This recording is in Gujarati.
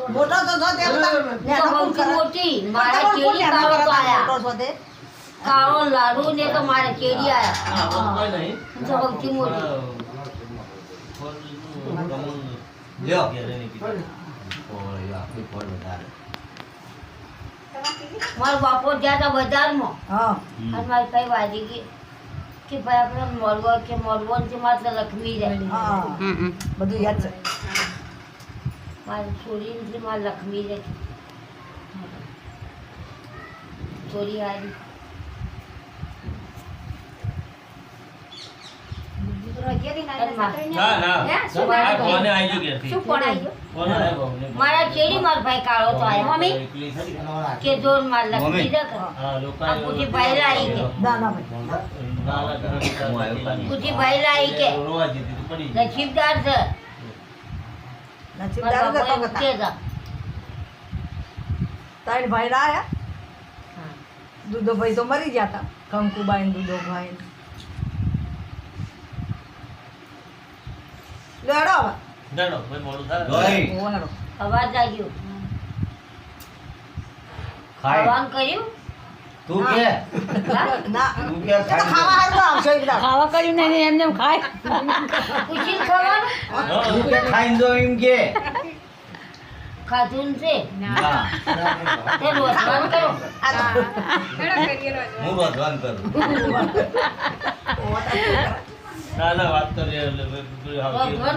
મોટો તો જો તે મોટી મારે કેડી કાળો તો આયા કાળો લાડુ ને તો મારે કેડી આયા સૌથી મોટી લ્યો મારો બાપો ગયા હતા બજારમાં અને મારી કઈ વાજી ગઈ કે ભાઈ આપણે મળવો છે માત્ર લક્ષ્મી જાય બધું યાદ છે મારી છોરી મારી લક્ષ્મી રહે છોરી હારી મારા ચેડી મારો ભાઈ કાળો તો આયો મમ્મી કે જો માર લક્ષ્મી દે પૂછી ભાઈ લાઈ કે પૂછી ભાઈ લાઈ કે નસીબદાર છે નસીબદાર તો કતા તારી ભાઈ ના આયા દૂધો ભાઈ તો મરી ગયા હતા કંકુબાઈ દૂધો ભાઈ લેડો અવાજ આવ્યો ખાવાનું કર્યું તું કે ના તું કે ખાવા હારું આવશે એકદમ ખાવા કર્યું ને એમને એમ ખાય પૂછી ખાવાનું તું કે ખાઈ દો એમ કે ખાધું છે ના તે રોજગાર કરો હું રોજગાર કરું ના વાત તો રોજગાર